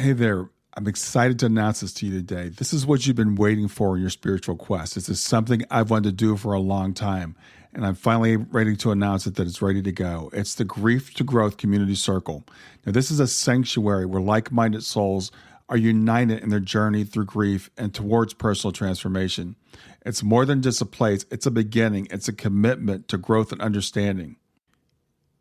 Hey there. I'm excited to announce this to you today. This is what you've been waiting for in your spiritual quest. This is something I've wanted to do for a long time, and I'm finally ready to announce it that it's ready to go. It's the Grief to Growth Community Circle. Now, this is a sanctuary where like-minded souls are united in their journey through grief and towards personal transformation. It's more than just a place. It's a beginning. It's a commitment to growth and understanding.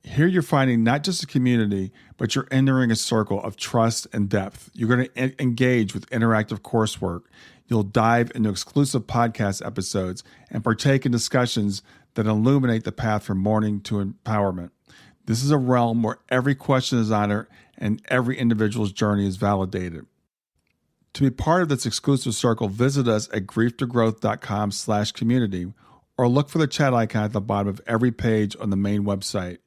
Here you're finding not just a community, but you're entering a circle of trust and depth. You're going to engage with interactive coursework. You'll dive into exclusive podcast episodes and partake in discussions that illuminate the path from mourning to empowerment. This is a realm where every question is honored and every individual's journey is validated. To be part of this exclusive circle, visit us at grieftogrowth.com/community or look for the chat icon at the bottom of every page on the main website.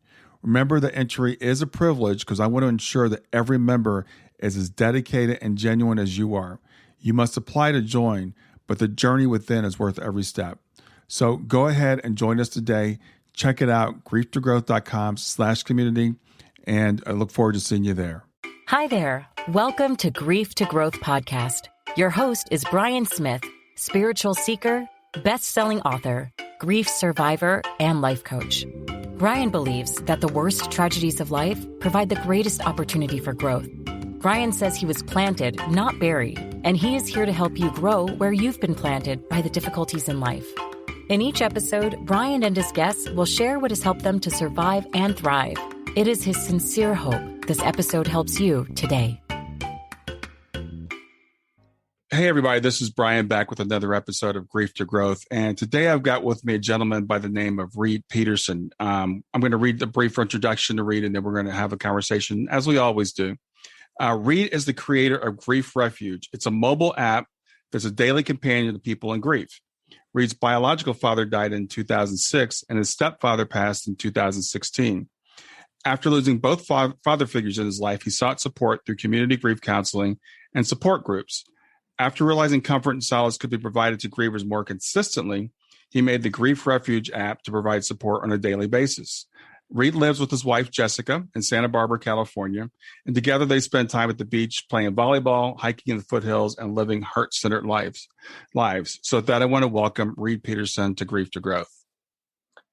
Remember that entry is a privilege because I want to ensure that every member is as dedicated and genuine as you are. You must apply to join, but the journey within is worth every step. So go ahead and join us today. Check it out, grieftogrowth.com/community, and I look forward to seeing you there. Hi there. Welcome to Grief to Growth podcast. Your host is Brian Smith, spiritual seeker, best-selling author, grief survivor, and life coach. Brian believes that the worst tragedies of life provide the greatest opportunity for growth. Brian says he was planted, not buried, and he is here to help you grow where you've been planted by the difficulties in life. In each episode, Brian and his guests will share what has helped them to survive and thrive. It is his sincere hope this episode helps you today. Hey, everybody, this is Brian back with another episode of Grief to Growth. And today I've got with me a gentleman by the name of Reid Peterson. I'm going to read the brief introduction to Reid, and then we're going to have a conversation, as we always do. Reid is the creator of Grief Refuge. It's a mobile app that's a daily companion to people in grief. Reid's biological father died in 2006, and his stepfather passed in 2016. After losing both father figures in his life, he sought support through community grief counseling and support groups. After realizing comfort and solace could be provided to grievers more consistently, he made the Grief Refuge app to provide support on a daily basis. Reid lives with his wife, Jessica, in Santa Barbara, California, and together they spend time at the beach playing volleyball, hiking in the foothills, and living heart-centered lives. So with that, I want to welcome Reid Peterson to Grief to Growth.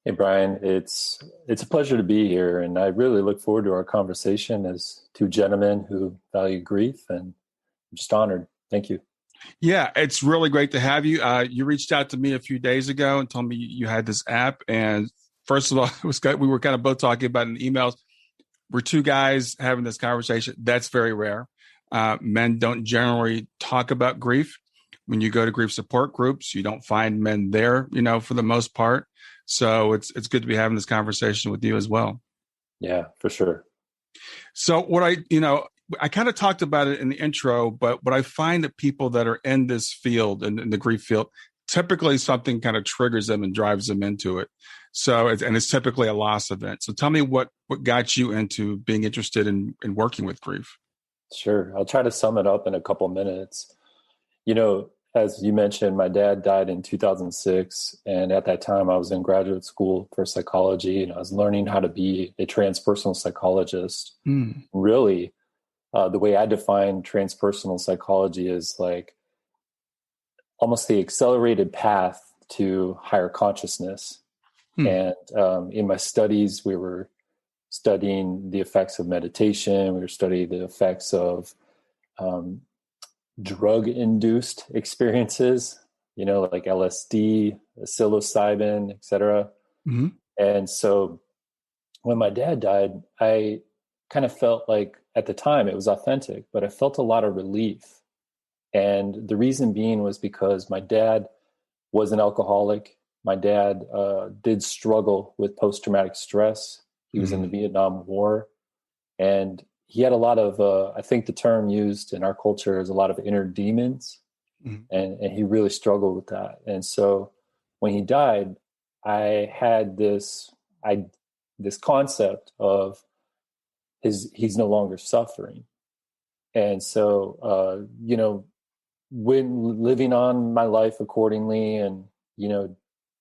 Hey, Brian, it's a pleasure to be here, and I really look forward to our conversation as two gentlemen who value grief, and I'm just honored. Thank you. Yeah, it's really great to have you. You reached out to me a few days ago and told me you had this app. And first of all, we were kind of both talking about it in emails. We're two guys having this conversation. That's very rare. Men don't generally talk about grief. When you go to grief support groups, you don't find men there, for the most part. So it's good to be having this conversation with you as well. Yeah, for sure. So what I kind of talked about it in the intro, but what I find that people that are in this field, in the grief field, typically something kind of triggers them and drives them into it. So, it's typically a loss event. So tell me what got you into being interested in working with grief? Sure. I'll try to sum it up in a couple minutes. As you mentioned, my dad died in 2006. And at that time, I was in graduate school for psychology, and I was learning how to be a transpersonal psychologist. Really, the way I define transpersonal psychology is like almost the accelerated path to higher consciousness. And in my studies, we were studying the effects of meditation. We were studying the effects of drug-induced experiences, like LSD, psilocybin, etc. Mm-hmm. And so when my dad died, I kind of felt like at the time it was authentic, but I felt a lot of relief. And the reason being was because my dad was an alcoholic. My dad did struggle with post-traumatic stress. He was in the Vietnam War. And he had a lot of, I think the term used in our culture is a lot of inner demons. And he really struggled with that. And so when he died, I had this concept of he's no longer suffering. And so, when living on my life accordingly and,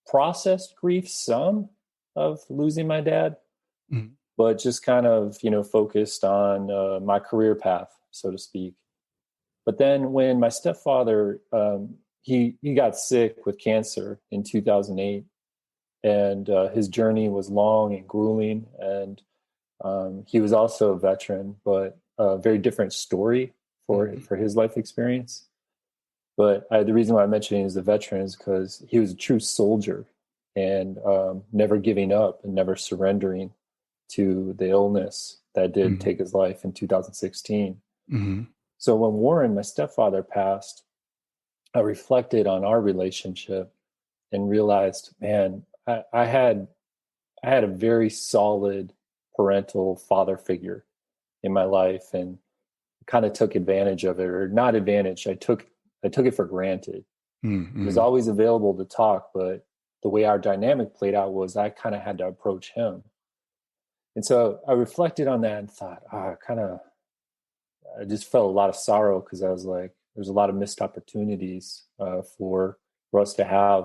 processed grief, some of losing my dad, but just kind of, focused on my career path, so to speak. But then when my stepfather, he got sick with cancer in 2008, and his journey was long and grueling. And he was also a veteran, but a very different story for his life experience. But the reason why I'm mentioning is the veteran is because he was a true soldier, and never giving up and never surrendering to the illness that did take his life in 2016. So when Warren, my stepfather, passed, I reflected on our relationship and realized, man, I had a very solid parental father figure in my life, and kind of took advantage of it, or not advantage. I took it for granted. He was always available to talk, but the way our dynamic played out was I kind of had to approach him. And so I reflected on that and thought, I just felt a lot of sorrow, because I was like, there's a lot of missed opportunities for us to have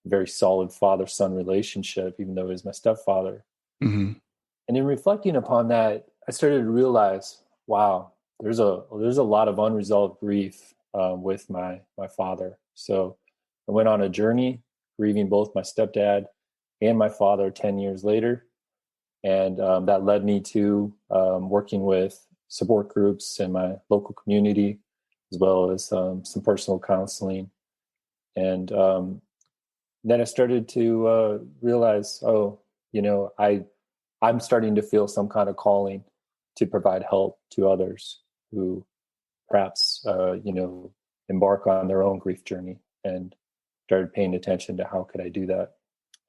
a very solid father-son relationship, even though he was my stepfather. And in reflecting upon that, I started to realize, wow, there's a lot of unresolved grief with my father. So I went on a journey grieving both my stepdad and my father 10 years later. And that led me to working with support groups in my local community, as well as some personal counseling. And then I started to realize, I'm starting to feel some kind of calling to provide help to others who perhaps, embark on their own grief journey, and started paying attention to how could I do that.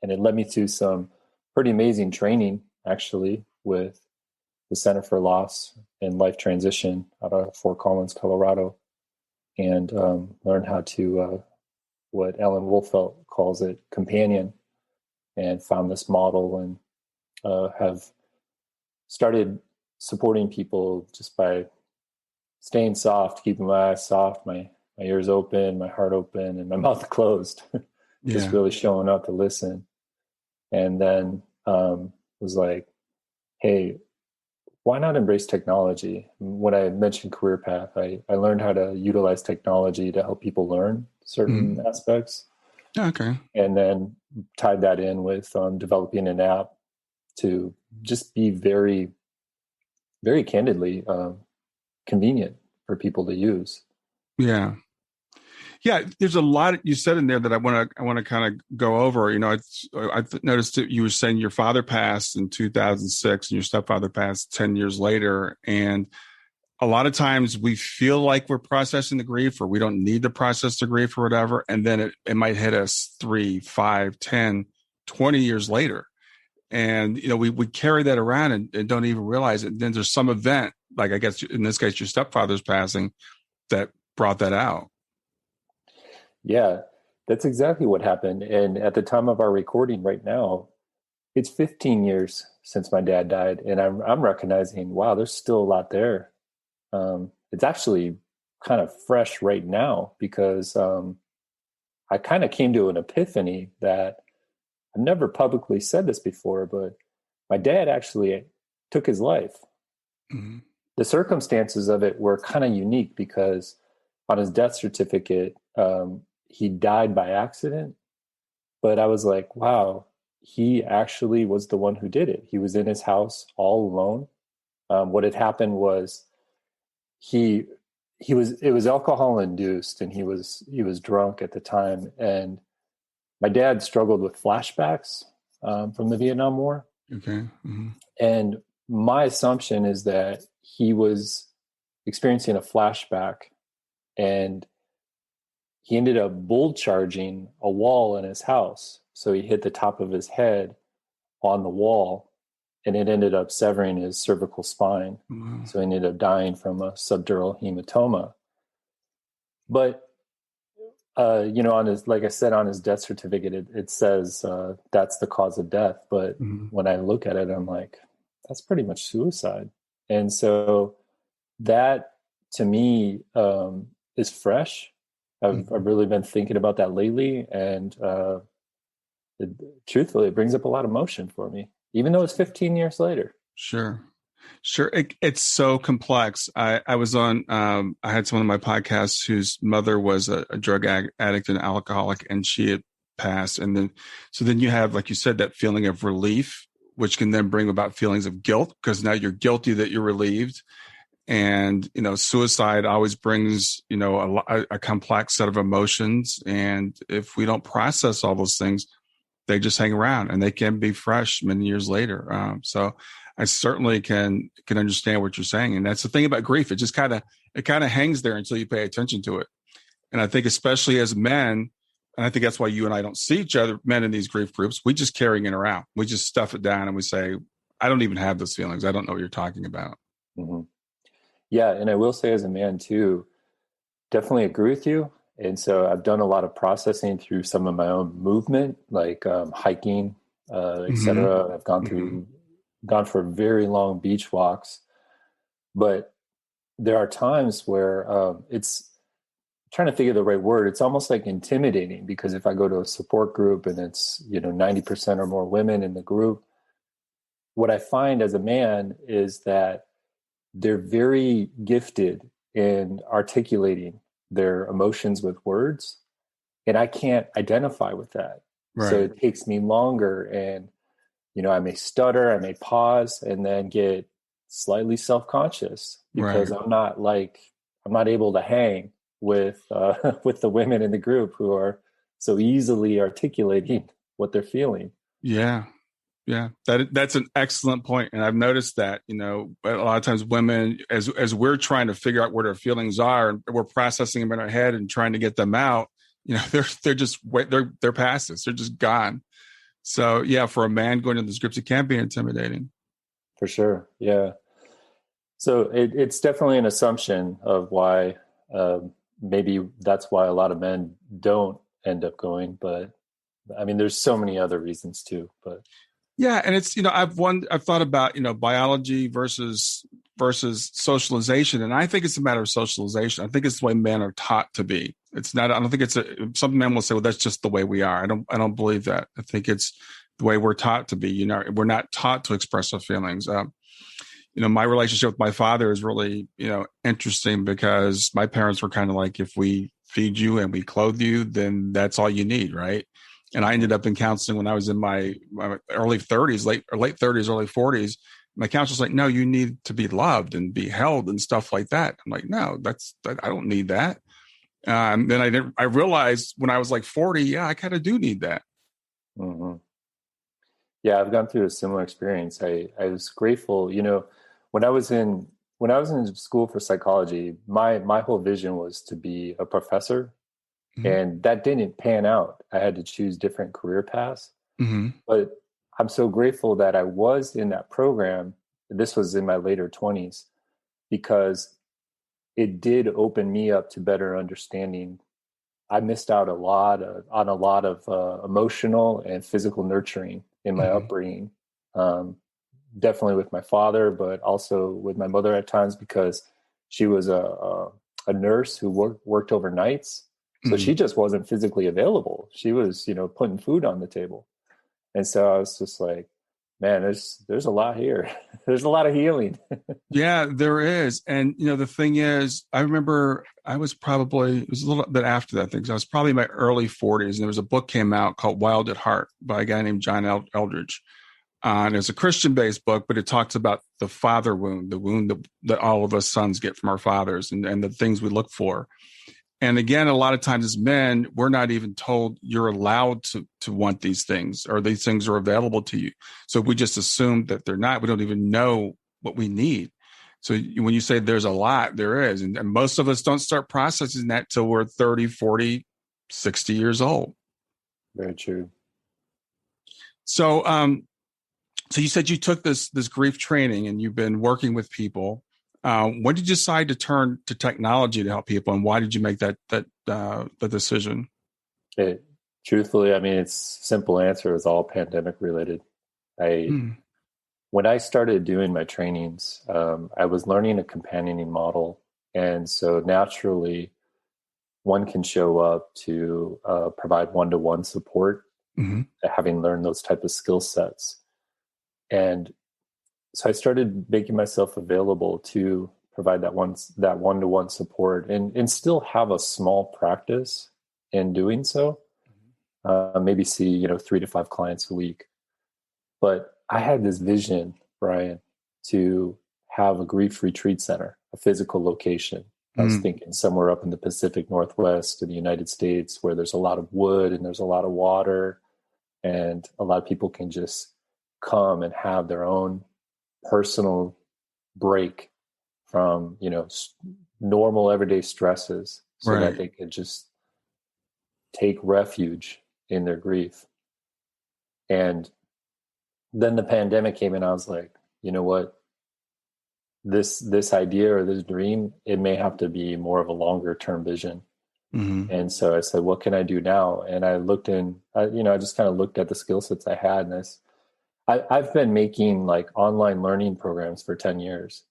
And it led me to some pretty amazing training, actually, with the Center for Loss and Life Transition out of Fort Collins, Colorado, and learned how to, what Ellen Wolfelt calls it, companion, and found this model, and have started supporting people just by staying soft, keeping my eyes soft, my ears open, my heart open, and my mouth closed, just really showing up to listen. And then was like, hey, why not embrace technology? When I mentioned career path, I learned how to utilize technology to help people learn certain aspects. Okay. And then tied that in with developing an app to just be very, very candidly convenient for people to use. Yeah. There's a lot you said in there that I want to kind of go over. I noticed that you were saying your father passed in 2006 and your stepfather passed 10 years later. And a lot of times we feel like we're processing the grief, or we don't need to process the grief or whatever. And then it might hit us 3, 5, 10, 20 years later. And, we carry that around and don't even realize it. And then there's some event, like I guess in this case, your stepfather's passing, that brought that out. Yeah, that's exactly what happened. And at the time of our recording right now, it's 15 years since my dad died. And I'm recognizing, wow, there's still a lot there. It's actually kind of fresh right now, because I kind of came to an epiphany that I've never publicly said this before, but my dad actually took his life. The circumstances of it were kind of unique, because on his death certificate, he died by accident. But I was like, wow, he actually was the one who did it. He was in his house all alone. What had happened was it was alcohol induced, and he was drunk at the time. And my dad struggled with flashbacks from the Vietnam War. Okay. And my assumption is that he was experiencing a flashback, and he ended up bull charging a wall in his house. So he hit the top of his head on the wall, and it ended up severing his cervical spine. Wow. So he ended up dying from a subdural hematoma. But, on his, like I said, on his death certificate, it says that's the cause of death. But when I look at it, I'm like, that's pretty much suicide. And so that, to me, is fresh. I've really been thinking about that lately, and truthfully, it brings up a lot of emotion for me, even though it's 15 years later. Sure. Sure. It's so complex. I was on, I had someone on my podcast whose mother was a drug addict and alcoholic, and she had passed. So then you have, like you said, that feeling of relief, which can then bring about feelings of guilt because now you're guilty that you're relieved. And, suicide always brings, a complex set of emotions. And if we don't process all those things, they just hang around and they can be fresh many years later. So I certainly can understand what you're saying. And that's the thing about grief. It just kind of hangs there until you pay attention to it. And I think especially as men, and I think that's why you and I don't see each other, men in these grief groups, we just carrying it around. We just stuff it down and we say, I don't even have those feelings. I don't know what you're talking about. Mm-hmm. Yeah. And I will say as a man too, definitely agree with you. And so I've done a lot of processing through some of my own movement, like hiking, et cetera. I've gone for very long beach walks, but there are times where it's trying to think of the right word. It's almost like intimidating because if I go to a support group and it's, 90% or more women in the group, what I find as a man is that they're very gifted in articulating their emotions with words. And I can't identify with that. Right. So it takes me longer and, I may stutter, I may pause and then get slightly self-conscious because I'm not able to hang with the women in the group who are so easily articulating what they're feeling. Yeah. Yeah, that's an excellent point. And I've noticed that, a lot of times women, as we're trying to figure out where their feelings are, and we're processing them in our head and trying to get them out, they're past us. They're just gone. So yeah, for a man going to these groups, it can be intimidating. For sure. Yeah. So it's definitely an assumption of why, maybe that's why a lot of men don't end up going, but I mean, there's so many other reasons too, but. Yeah, and it's I've thought about biology versus socialization, and I think it's a matter of socialization. I think it's the way men are taught to be. It's not. I don't think it's some men will say, "Well, that's just the way we are." I don't believe that. I think it's the way we're taught to be. We're not taught to express our feelings. My relationship with my father is really interesting because my parents were kind of like, if we feed you and we clothe you, then that's all you need, right? And I ended up in counseling when I was in my early 30s, late 30s, early 40s. My counselor's like, no, you need to be loved and be held and stuff like that. I'm like, no, I don't need that. Then I realized when I was like 40, yeah, I kind of do need that. Mm-hmm. Yeah, I've gone through a similar experience. I was grateful, when I was in school for psychology, my whole vision was to be a professor. Mm-hmm. And that didn't pan out. I had to choose different career paths. Mm-hmm. But I'm so grateful that I was in that program. This was in my later 20s because it did open me up to better understanding. I missed out on a lot of emotional and physical nurturing in my upbringing. Definitely with my father, but also with my mother at times because she was a nurse who worked overnights. So she just wasn't physically available. She was, putting food on the table. And so I was just like, man, there's a lot here. There's a lot of healing. Yeah, there is. And, the thing is, I remember it was a little bit after that thing. I was probably in my early 40s. And there was a book came out called Wild at Heart by a guy named John Eldridge. And it's a Christian-based book, but it talks about the father wound, the wound that all of us sons get from our fathers and the things we look for. And again, a lot of times as men, we're not even told you're allowed to want these things or these things are available to you. So we just assume that they're not. We don't even know what we need. So when you say there's a lot, there is. And most of us don't start processing that till we're 30, 40, 60 years old. Very true. So, so you said you took this grief training and you've been working with people. When did you decide to turn to technology to help people, and why did you make that decision? Truthfully, I mean, it's simple answer. It's all pandemic related. When I started doing my trainings, I was learning a companioning model, and so naturally, one can show up to provide one-to-one support, having learned those type of skill sets. And so I started making myself available to provide that one-to-one support and still have a small practice in doing so. Maybe see, 3 to 5 clients a week. But I had this vision, Brian, to have a grief retreat center, a physical location. I was thinking somewhere up in the Pacific Northwest in the United States where there's a lot of wood and there's a lot of water and a lot of people can just come and have their own personal break from, normal everyday stresses so that they could just take refuge in their grief. And then the pandemic came and I was like, you know what? This idea or this dream, it may have to be more of a longer term vision. And so I said, what can I do now? And I looked I just kind of looked at the skill sets I had. And I've been making like online learning programs for 10 years.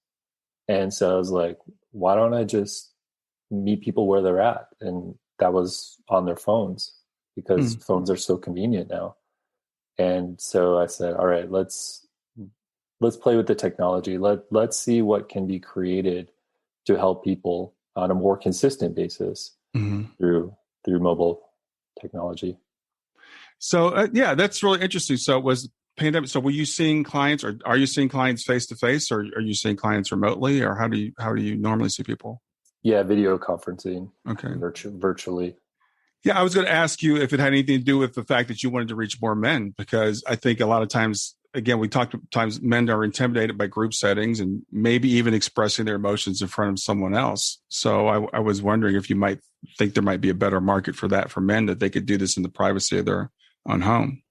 And so I was like, why don't I just meet people where they're at? And that was on their phones because phones are so convenient now. And so I said, all right, let's play with the technology. Let's see what can be created to help people on a more consistent basis through mobile technology. So that's really interesting. So it was pandemic. So were you seeing clients, or are you seeing clients face to face, or are you seeing clients remotely, or how do you normally see people? Yeah, video conferencing. Okay, virtually. Yeah, I was going to ask you if it had anything to do with the fact that you wanted to reach more men, because I think a lot of times, again, we talked times men are intimidated by group settings and maybe even expressing their emotions in front of someone else. So I was wondering if you might think there might be a better market for that for men, that they could do this in the privacy of their own home.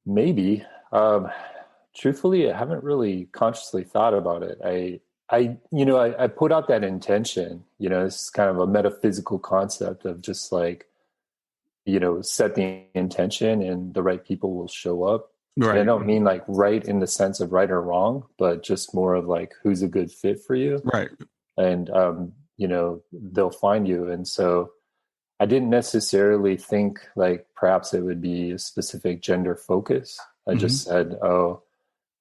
Maybe. Truthfully, I haven't really consciously thought about it. I put out that intention, it's kind of a metaphysical concept of just like, set the intention and the right people will show up. Right. And I don't mean like right in the sense of right or wrong, but just more of like, who's a good fit for you. Right. And, they'll find you. And so I didn't necessarily think like perhaps it would be a specific gender focus. I just said,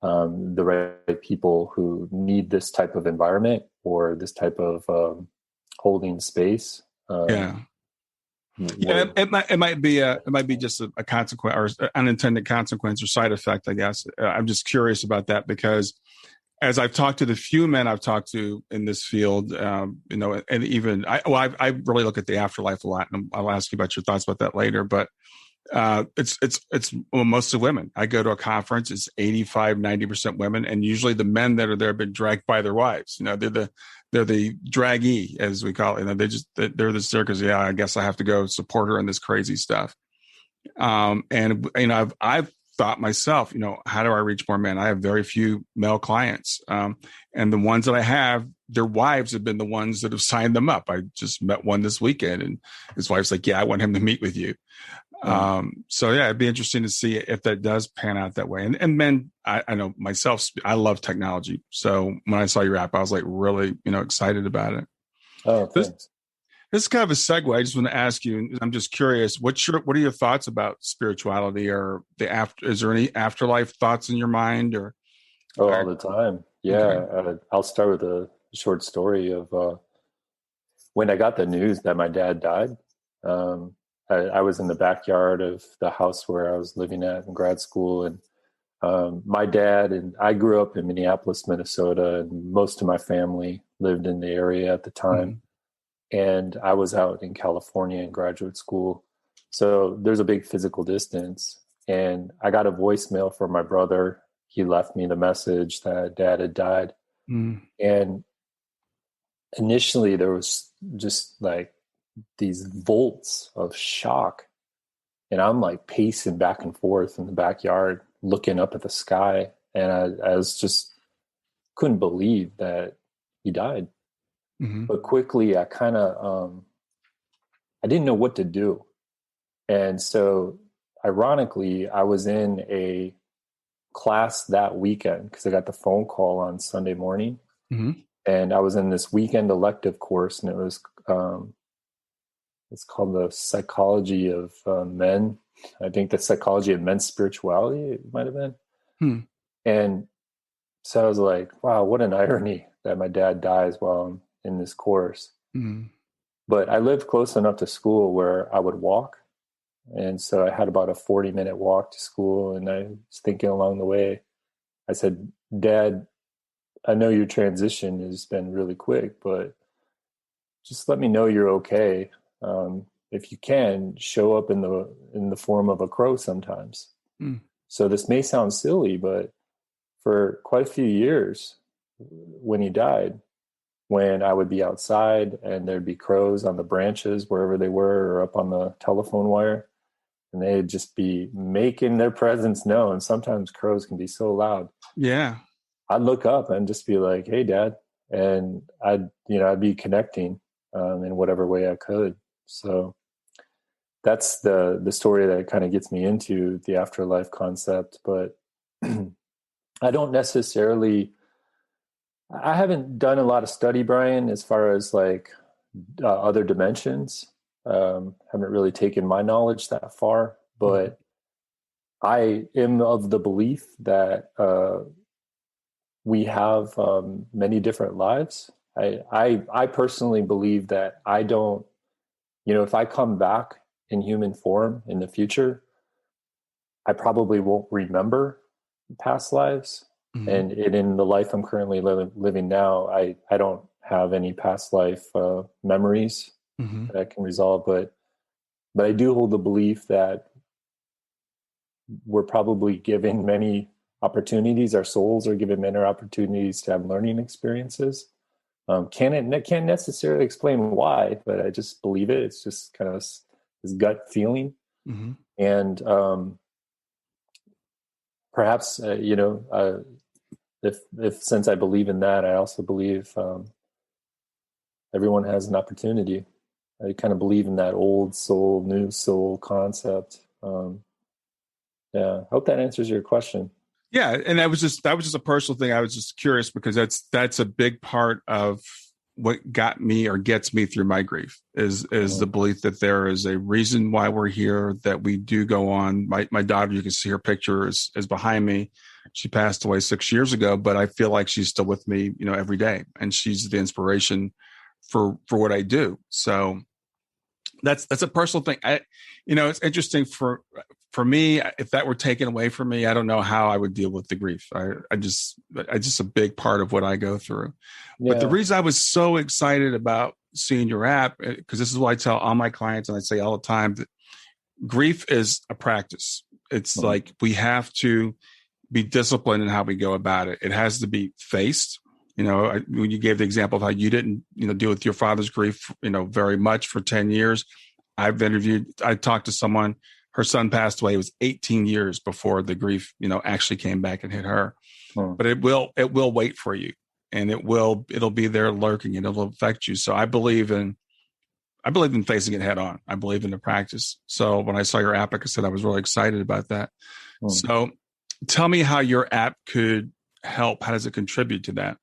the right people who need this type of environment or this type of holding space. It might be just a consequence or unintended consequence or side effect, I guess. I'm just curious about that because as I've talked to the few men I've talked to in this field, and even I really look at the afterlife a lot, and I'll ask you about your thoughts about that later. But it's mostly women. I go to a conference, it's 85-90% women, and usually the men that are there have been dragged by their wives. They're the draggee, as we call it. They're the circus. Yeah, I guess I have to go support her in this crazy stuff. And I've thought myself, how do I reach more men? I have very few male clients, and the ones that I have, their wives have been the ones that have signed them up. I just met one this weekend, and his wife's like, "Yeah, I want him to meet with you." So yeah, it'd be interesting to see if that does pan out that way. And men, I know myself, I love technology. So when I saw your app, I was like really, excited about it. Oh, thanks. This is kind of a segue. I just want to ask you, I'm just curious, what are your thoughts about spirituality or is there any afterlife thoughts in your mind or? All the time. Yeah. Okay. I'll start with a short story of, when I got the news that my dad died. I was in the backyard of the house where I was living at in grad school. And my dad and I grew up in Minneapolis, Minnesota, and most of my family lived in the area at the time. And I was out in California in graduate school. So there's a big physical distance. And I got a voicemail from my brother. He left me the message that dad had died. And initially there was just like these volts of shock. And I'm like pacing back and forth in the backyard, looking up at the sky. And I was just couldn't believe that he died. But quickly I kind of, I didn't know what to do. And so ironically, I was in a class that weekend because I got the phone call on Sunday morning. And I was in this weekend elective course, and it was, it's called the Psychology of Men. I think the Psychology of Men's Spirituality, it might have been. And so I was like, wow, what an irony that my dad dies while I'm in this course. Mm. But I lived close enough to school where I would walk. And so I had about a 40-minute walk to school. And I was thinking along the way, I said, Dad, I know your transition has been really quick, but just let me know you're okay. If you can, show up in the form of a crow sometimes. Mm. So this may sound silly, but for quite a few years when he died, when I would be outside and there'd be crows on the branches wherever they were or up on the telephone wire, and they'd just be making their presence known. Sometimes crows can be so loud. Yeah. I'd look up and just be like, "Hey, Dad," and I'd be connecting in whatever way I could. So that's the story that kind of gets me into the afterlife concept. But I don't necessarily. I haven't done a lot of study, Brian, as far as like other dimensions. Haven't really taken my knowledge that far, but I am of the belief that we have many different lives. I personally believe that I don't, if I come back in human form in the future, I probably won't remember past lives. Mm-hmm. And in the life I'm currently living now, I don't have any past life memories mm-hmm. that I can resolve. But I do hold the belief that we're probably given many opportunities. Our souls are given many opportunities to have learning experiences. Can't necessarily explain why, but I just believe it. It's just kind of this gut feeling. Mm-hmm. And perhaps, if since I believe in that, I also believe everyone has an opportunity. I kind of believe in that old soul, new soul concept. I hope that answers your question. Yeah, and that was just a personal thing. I was just curious because that's a big part of what got me or gets me through my grief is the belief that there is a reason why we're here, that we do go on. My daughter, you can see her picture is behind me. She passed away 6 years ago, but I feel like she's still with me, every day, and she's the inspiration for what I do. So that's a personal thing. It's interesting for me. If that were taken away from me, I don't know how I would deal with the grief. I just a big part of what I go through. Yeah. But the reason I was so excited about seeing your app, because this is what I tell all my clients, and I say all the time, that grief is a practice. It's like we have to be disciplined in how we go about it. It has to be faced. When you gave the example of how you didn't, deal with your father's grief, very much for 10 years. I talked to someone, her son passed away. It was 18 years before the grief, actually came back and hit her. But it will wait for you, and it'll be there lurking, and it'll affect you. So I believe in facing it head on. I believe in the practice. So when I saw your app, like I said, I was really excited about that. So tell me how your app could help. How does it contribute to that?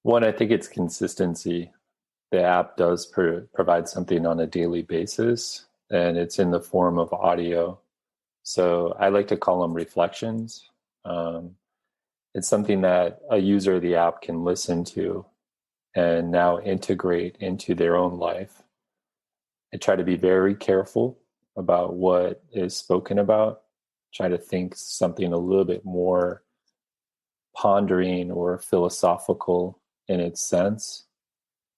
One, I think it's consistency. The app does provide something on a daily basis, and it's in the form of audio. So I like to call them reflections. It's something that a user of the app can listen to and now integrate into their own life. I try to be very careful about what is spoken about. Try to think something a little bit more pondering or philosophical in its sense,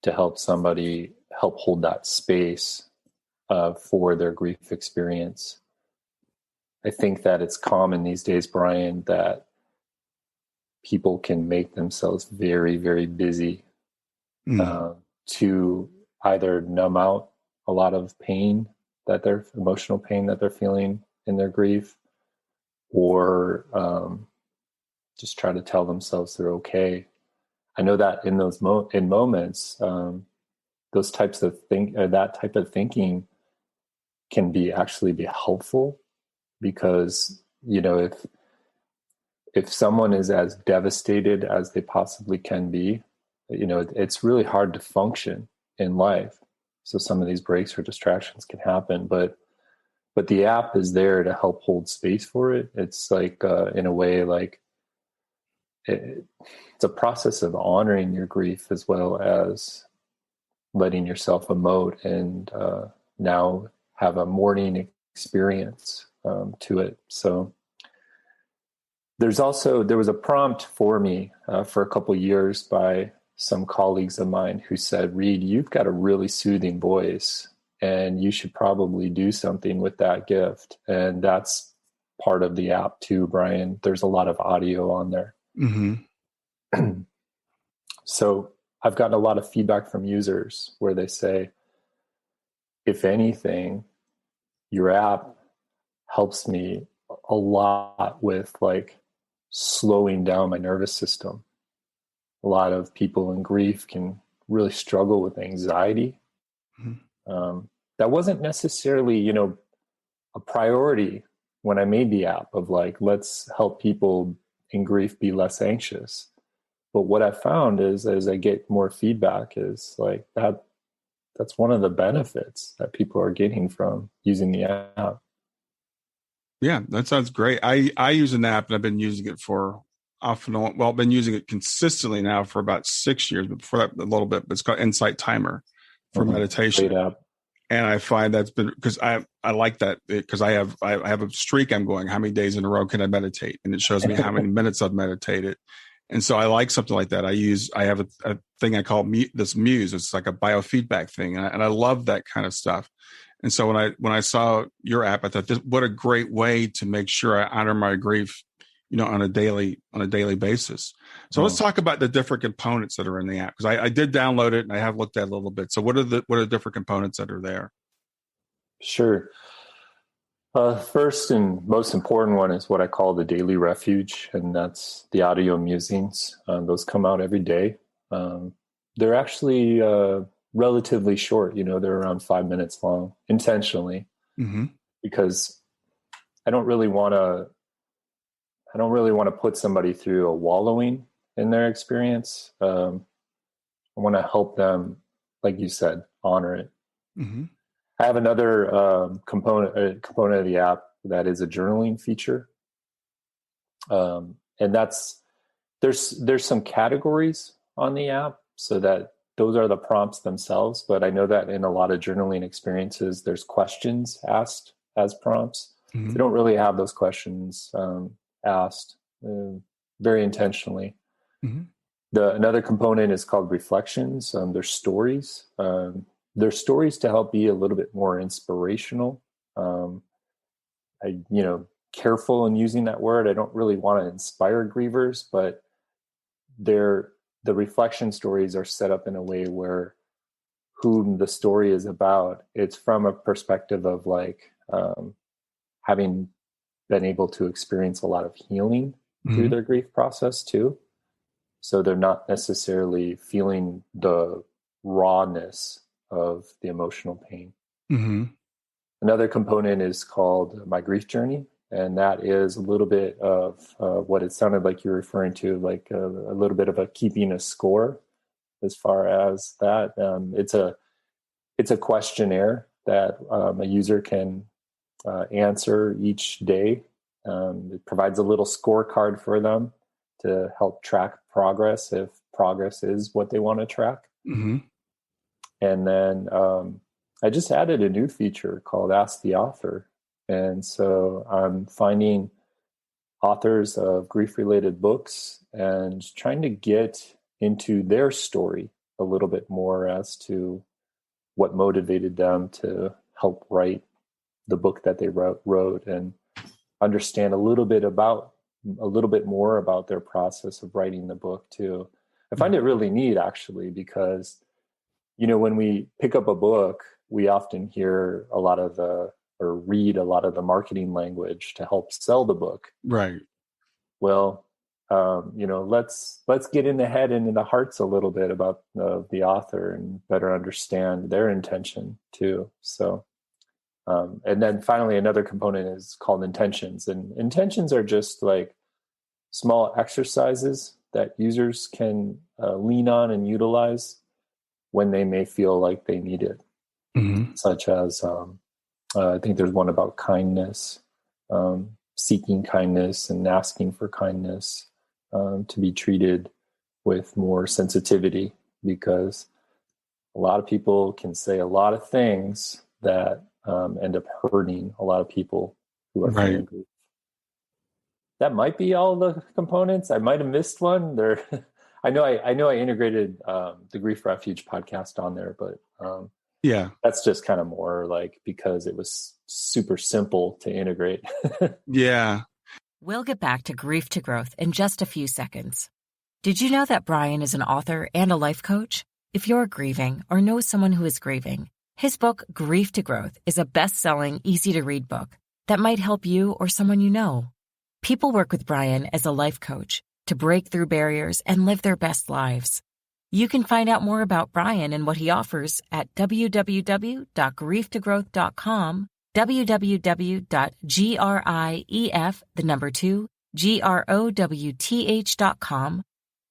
to help somebody hold that space for their grief experience. I think that it's common these days, Brian, that people can make themselves very, very busy to either numb out a lot of pain, emotional pain that they're feeling in their grief, or just try to tell themselves they're okay. I know that in those moments, those types of that type of thinking can actually be helpful, because if someone is as devastated as they possibly can be, it's really hard to function in life. So some of these breaks or distractions can happen, but but the app is there to help hold space for it. It's like, in a way, like it's a process of honoring your grief as well as letting yourself emote and now have a mourning experience to it. So there was a prompt for me for a couple of years by some colleagues of mine who said, Reid, you've got a really soothing voice and you should probably do something with that gift. And that's part of the app too, Brian. There's a lot of audio on there. Mm-hmm. So I've gotten a lot of feedback from users where they say, if anything, your app helps me a lot with like slowing down my nervous system. A lot of people in grief can really struggle with anxiety. Mm-hmm. That wasn't necessarily, a priority when I made the app of like, let's help people in grief be less anxious. But what I found is, as I get more feedback, is like that's one of the benefits that people are getting from using the app. Yeah, that sounds great. I use an app and I've been using it for off and on. Well, I've been using it consistently now for about 6 years, but before that a little bit. But it's called Insight Timer for meditation. Great app. And I find that's been because I like that because I have a streak I'm going. How many days in a row can I meditate? And it shows me how many minutes I've meditated. And so I like something like that. I have a thing I call this Muse. It's like a biofeedback thing, and I love that kind of stuff. And so when I saw your app, I thought, what a great way to make sure I honor my grief, on a daily basis. So let's talk about the different components that are in the app, because I did download it and I have looked at it a little bit. So what are the different components that are there? Sure. First and most important one is what I call the daily refuge, and that's the audio musings. Those come out every day. They're actually relatively short. They're around 5 minutes long, intentionally, because I don't really want to put somebody through a wallowing in their experience. I want to help them, like you said, honor it. Mm-hmm. I have another component of the app that is a journaling feature, and there's some categories on the app, so that those are the prompts themselves. But I know that in a lot of journaling experiences, there's questions asked as prompts. Mm-hmm. They don't really have those questions asked very intentionally. Mm-hmm. Another component is called reflections. There's stories. There's stories to help be a little bit more inspirational. Careful in using that word. I don't really want to inspire grievers, but the reflection stories are set up in a way where whom the story is about, it's from a perspective of like having been able to experience a lot of healing through their grief process too. So they're not necessarily feeling the rawness of the emotional pain. Mm-hmm. Another component is called My Grief Journey. And that is a little bit of what it sounded like you're referring to, like a little bit of a keeping a score as far as that. It's a questionnaire that a user can answer each day. It provides a little scorecard for them to help track progress if progress is what they want to track. Mm-hmm. And then I just added a new feature called Ask the Author. And so I'm finding authors of grief-related books and trying to get into their story a little bit more as to what motivated them to help write the book that they wrote and understand a little bit more about their process of writing the book too. I find it really neat, actually, because when we pick up a book, we often hear or read a lot of the marketing language to help sell the book. Right. Well, let's get in the head and in the hearts a little bit about the author and better understand their intention too. So, and then finally, another component is called intentions, and intentions are just like small exercises that users can lean on and utilize when they may feel like they need it, such as I think there's one about kindness, seeking kindness and asking for kindness, to be treated with more sensitivity, because a lot of people can say a lot of things that end up hurting a lot of people who are feeling grief. That might be all the components. I might have missed one there. I know I integrated the Grief Refuge podcast on there, but that's just kind of more like because it was super simple to integrate. Yeah. We'll get back to Grief to Growth in just a few seconds. Did you know that Brian is an author and a life coach? If you're grieving or know someone who is grieving, his book, Grief to Growth, is a best-selling, easy-to-read book that might help you or someone you know. People work with Brian as a life coach to break through barriers and live their best lives. You can find out more about Brian and what he offers at www.grieftogrowth.com, www.growth.com.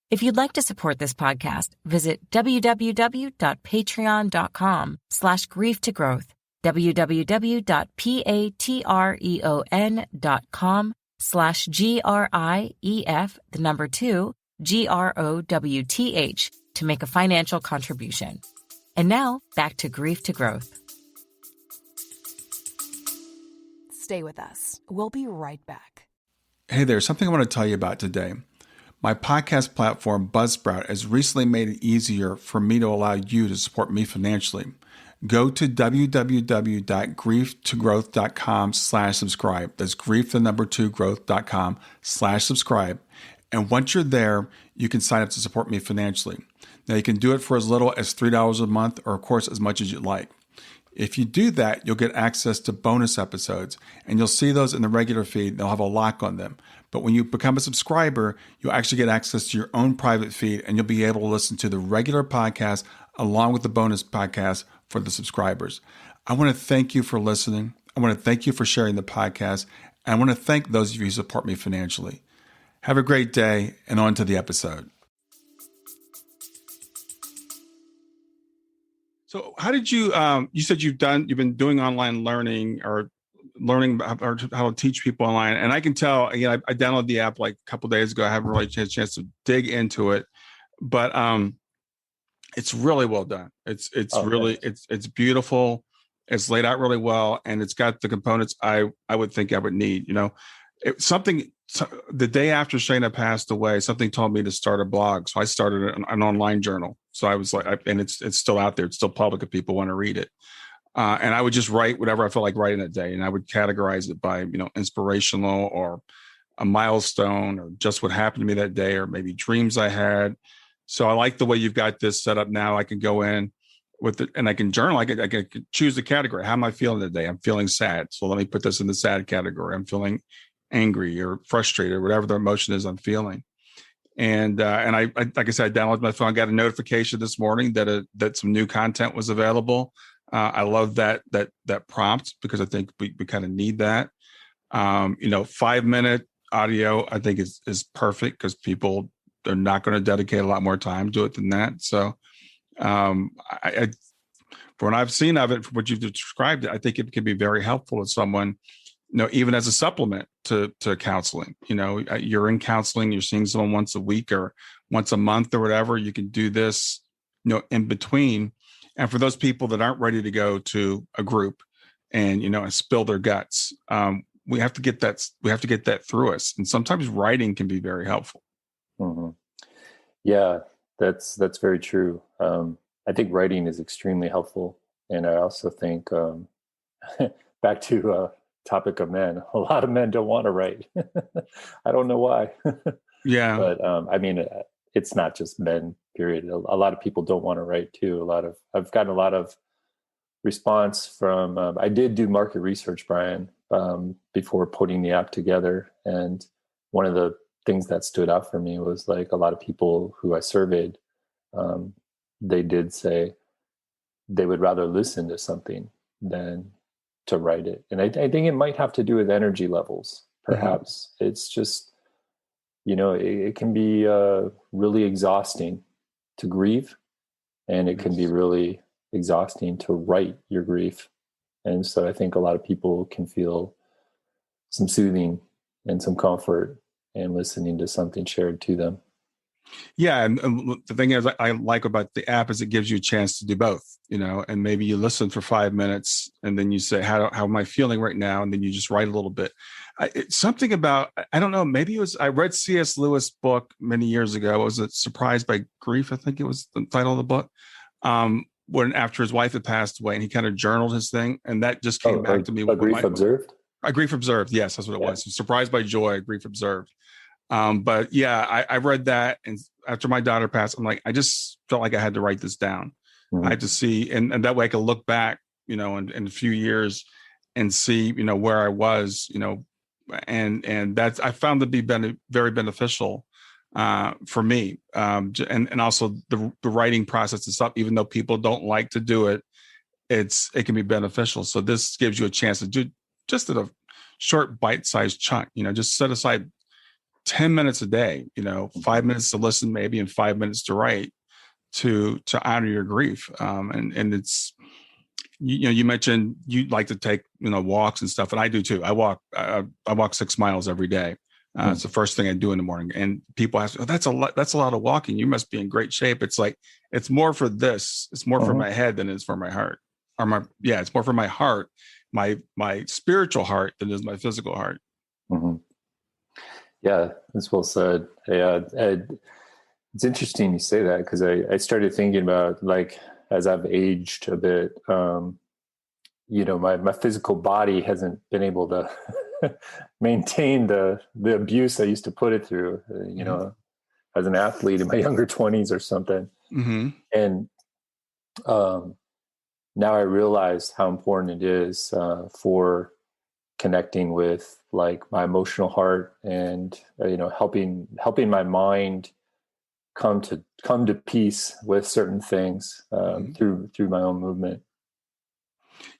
If you'd like to support this podcast, visit www.patreon.com/grieftogrowth, www.patreon.com/GRIEF2GROWTH to make a financial contribution. And now, back to Grief to Growth. Stay with us. We'll be right back. Hey there, something I want to tell you about today. My podcast platform, Buzzsprout, has recently made it easier for me to allow you to support me financially. Go to www.grieftogrowth.com/subscribe. That's growth2growth.com/subscribe. And once you're there, you can sign up to support me financially. Now, you can do it for as little as $3 a month, or of course, as much as you'd like. If you do that, you'll get access to bonus episodes, and you'll see those in the regular feed. They'll have a lock on them. But when you become a subscriber, you'll actually get access to your own private feed, and you'll be able to listen to the regular podcast along with the bonus podcast for the subscribers. I want to thank you for listening. I want to thank you for sharing the podcast. And I want to thank those of you who support me financially. Have a great day, and on to the episode. So how did you, you said you've been doing online learning or learning how to teach people online. And I can tell, again, I downloaded the app like a couple of days ago. I haven't really had a chance to dig into it, but it's really well done. It's really, nice. It's beautiful. It's laid out really well. And it's got the components I would think I would need, the day after Shayna passed away, something told me to start a blog. So I started an online journal. So I was like, and it's still out there. It's still public if people want to read it. And I would just write whatever I felt like writing that day. And I would categorize it by, inspirational or a milestone or just what happened to me that day, or maybe dreams I had. So I like the way you've got this set up now. I can go in with it and I can journal. I can choose the category. How am I feeling today? I'm feeling sad. So let me put this in the sad category. I'm feeling angry or frustrated, or whatever the emotion is I'm feeling. And I like I said, I downloaded my phone. I got a notification this morning that some new content was available. I love that prompt, because I think we kind of need that. 5-minute audio, I think is perfect, because people are not going to dedicate a lot more time to it than that. So for what I've seen of it, for what you've described, I think it can be very helpful to someone, even as a supplement to counseling. You're in counseling, you're seeing someone once a week or once a month or whatever. You can do this, in between. And for those people that aren't ready to go to a group and, and spill their guts, we have to get that through us. And sometimes writing can be very helpful. Mm-hmm. Yeah, that's very true. I think writing is extremely helpful. And I also think, back to topic of men, a lot of men don't want to write. I don't know why. Yeah. But it's not just men, period. A lot of people don't want to write too. I've gotten a lot of response from, I did do market research, Brian, before putting the app together. And one of the things that stood out for me was like a lot of people who I surveyed, they did say they would rather listen to something than to write it. And I think it might have to do with energy levels, perhaps. Mm-hmm. It's just, it can be really exhausting to grieve, and it can be really exhausting to write your grief. And so I think a lot of people can feel some soothing and some comfort in listening to something shared to them. Yeah. And the thing is, I like about the app is it gives you a chance to do both, and maybe you listen for 5 minutes and then you say, how am I feeling right now? And then you just write a little bit. It's something about, I don't know, maybe I read C.S. Lewis' book many years ago. Was it Surprised by Grief? I think it was the title of the book. When after his wife had passed away and he kind of journaled his thing. And that just came back to me. A Grief Observed? A Grief Observed. Yes, that's what it was. Surprised by Joy, Grief Observed. But yeah, I read that. And after my daughter passed, I'm like, I just felt like I had to write this down. Mm-hmm. I had to see, and that way I could look back, in a few years and see, where I was, and that's, I found to be very beneficial for me. And also the writing process itself, even though people don't like to do it, it can be beneficial. So this gives you a chance to do just at a short bite-sized chunk, just set aside 10 minutes a day, 5 minutes to listen maybe and 5 minutes to write to honor your grief. And it's, you mentioned you like to take, walks and stuff. And I do too. I walk 6 miles every day. It's the first thing I do in the morning. And people ask, oh, that's a lot of walking. You must be in great shape. It's like, it's more for this. It's more for my head than it's for my heart. It's more for my heart, my spiritual heart than it is my physical heart. Mm-hmm. Yeah, that's well said. Yeah, it's interesting you say that because I started thinking about, like, as I've aged a bit, my physical body hasn't been able to maintain the abuse I used to put it through, as an athlete in my younger 20s or something. Mm-hmm. And now I realize how important it is for connecting with, like, my emotional heart and helping my mind come to peace with certain things through my own movement.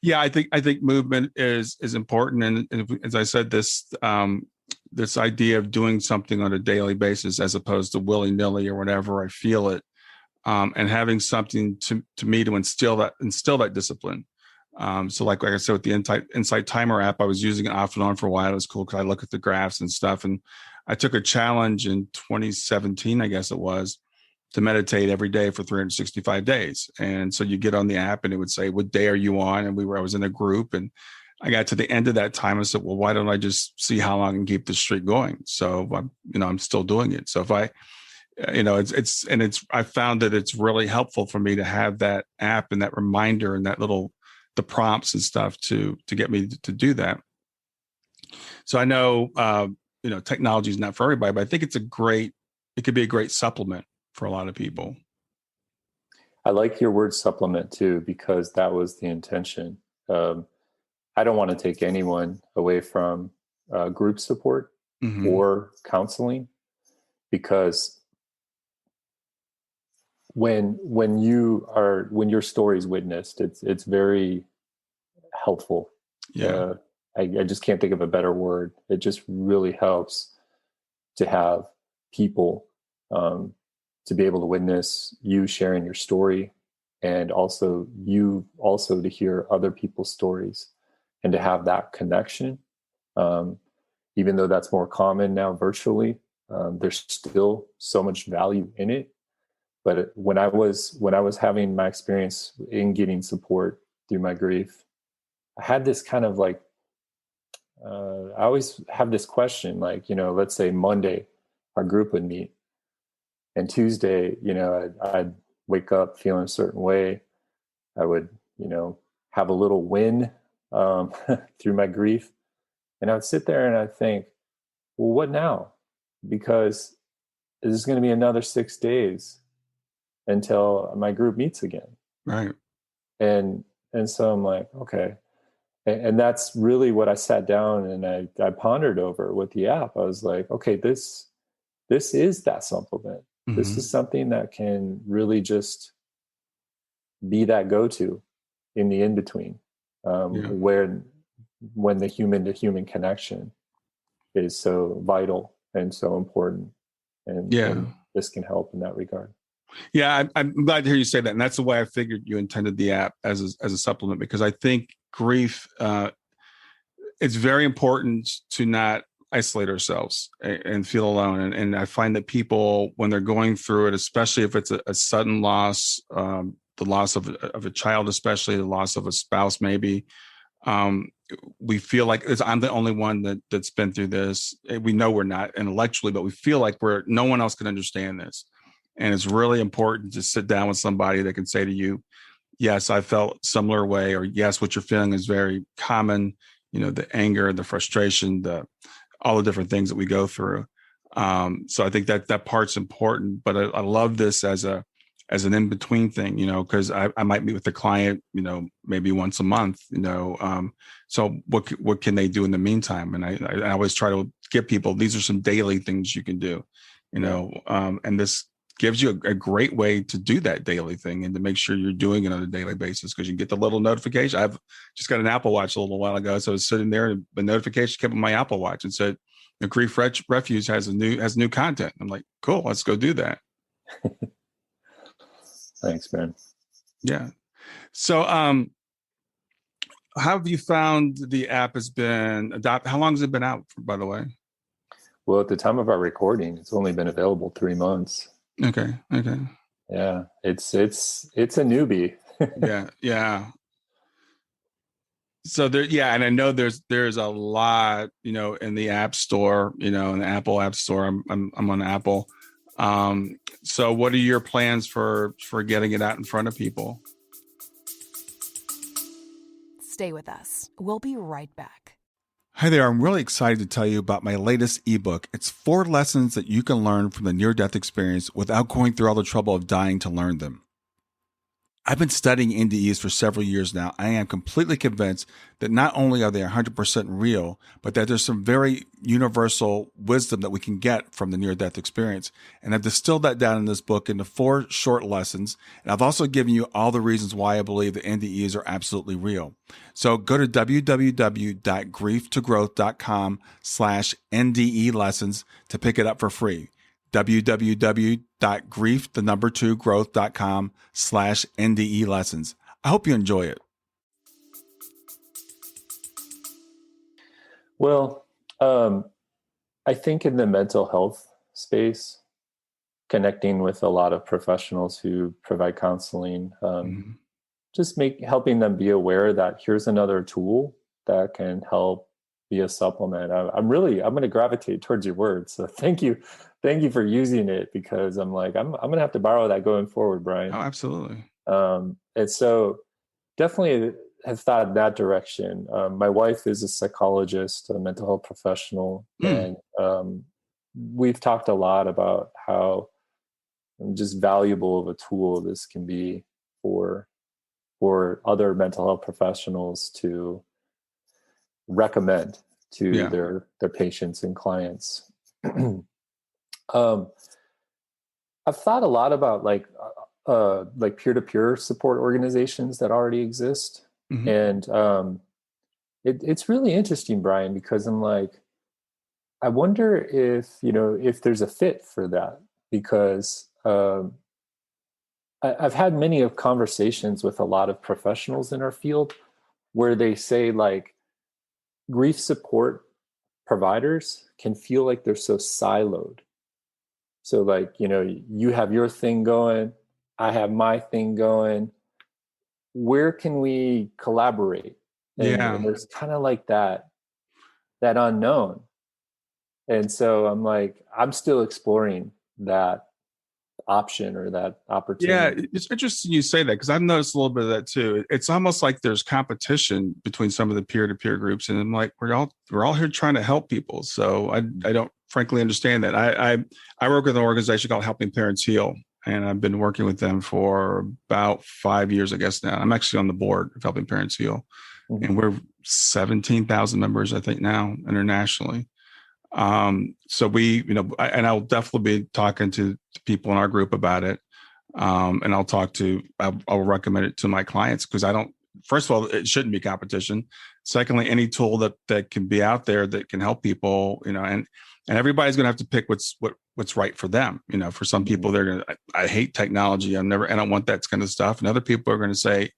Yeah, I think movement is important, and as I said, this idea of doing something on a daily basis as opposed to willy-nilly or whenever I feel it, and having something to me to instill that discipline. So like I said, with the Insight Timer app, I was using it off and on for a while. It was cool because I look at the graphs and stuff. And I took a challenge in 2017, I guess it was, to meditate every day for 365 days. And so you get on the app and it would say, what day are you on? And I was in a group, and I got to the end of that time. I said, well, why don't I just see how long I can keep this streak going? So I'm still doing it. So if I, I found that it's really helpful for me to have that app and that reminder and the prompts and stuff to get me to do that. So I know, technology is not for everybody, but I think it could be a great supplement for a lot of people. I like your word supplement too, because that was the intention. I don't want to take anyone away from group support or counseling, because when your story is witnessed, it's very helpful. Yeah. I just can't think of a better word. It just really helps to have people to be able to witness you sharing your story, and also to hear other people's stories and to have that connection. Even though that's more common now virtually, there's still so much value in it. But when I was having my experience in getting support through my grief, I had this kind of like, I always have this question, like, let's say Monday, our group would meet, and Tuesday, I'd wake up feeling a certain way. I would, have a little win through my grief. And I would sit there and I'd think, well, what now? Because this is going to be another 6 days until my group meets again. Right. And so I'm like, okay. And that's really what I sat down and I pondered over with the app. I was like, okay, this is that supplement. Mm-hmm. This is something that can really just be that go-to in the in-between, when the human to human connection is so vital and so important. And this can help in that regard. Yeah, I'm glad to hear you say that. And that's the way I figured you intended the app as a supplement, because I think grief, it's very important to not isolate ourselves and feel alone. And I find that people, when they're going through it, especially if it's a sudden loss, the loss of a child, especially the loss of a spouse, maybe, we feel like I'm the only one that's been through this. We know we're not intellectually, but we feel like no one else can understand this. And it's really important to sit down with somebody that can say to you, yes, I felt similar way, or yes, what you're feeling is very common. The anger, the frustration, all the different things that we go through. So I think that part's important, but I love this as an in-between thing, because I might meet with the client, maybe once a month, so what can they do in the meantime? And I always try to give people, these are some daily things you can do, and this gives you a great way to do that daily thing and to make sure you're doing it on a daily basis, because you get the little notification. I've just got an Apple Watch a little while ago. So I was sitting there and the notification came on my Apple Watch and said, the Grief Refuge has new content. I'm like, cool, let's go do that. Thanks, man. Yeah. So, how have you found the app has been adopted? How long has it been out, by the way? Well, at the time of our recording, it's only been available 3 months. Okay. Yeah, it's a newbie. Yeah. So and I know there's a lot, in the App Store, in the Apple App Store. I'm on Apple. So what are your plans for getting it out in front of people? Stay with us. We'll be right back. Hi there. I'm really excited to tell you about my latest ebook. It's 4 lessons that you can learn from the near-death experience without going through all the trouble of dying to learn them. I've been studying NDEs for several years now. I am completely convinced that not only are they 100% real, but that there's some very universal wisdom that we can get from the near-death experience. And I've distilled that down in this book into 4 short lessons. And I've also given you all the reasons why I believe that NDEs are absolutely real. So go to www.grieftogrowth.com/NDE lessons to pick it up for free. www.growth.com/NDE lessons. I hope you enjoy it. Well, I think in the mental health space, connecting with a lot of professionals who provide counseling, just helping them be aware that here's another tool that can help be a supplement. I'm going to gravitate towards your words. So thank you for using it, because I'm going to have to borrow that going forward, Brian. Oh, absolutely. And so definitely have thought in that direction. My wife is a psychologist, a mental health professional, and we've talked a lot about how just valuable of a tool this can be for other mental health professionals to recommend to their patients and clients. I've thought a lot about like peer-to-peer support organizations that already exist. And it's really interesting, Brian, because I'm like, I wonder if there's a fit for that, because I've had many of conversations with a lot of professionals in our field where they say like grief support providers can feel like they're so siloed. So like, you have your thing going, I have my thing going. Where can we collaborate? And there's kind of like that unknown. And so I'm like, I'm still exploring that option or that opportunity. Yeah, it's interesting you say that, because I've noticed a little bit of that too. It's almost like there's competition between some of the peer-to-peer groups, and I'm like, we're all here trying to help people. So I don't frankly understand that. I work with an organization called Helping Parents Heal, and I've been working with them for about 5 years, I guess now. I'm actually on the board of Helping Parents Heal, and we're 17,000 members, I think, now internationally. So we, and I'll definitely be talking to people in our group about it. And I'll recommend it to my clients, because first of all, it shouldn't be competition. Secondly, any tool that can be out there that can help people, and everybody's going to have to pick what what's right for them. For some people, they're going to, I hate technology. I don't want that kind of stuff. And other people are going to say,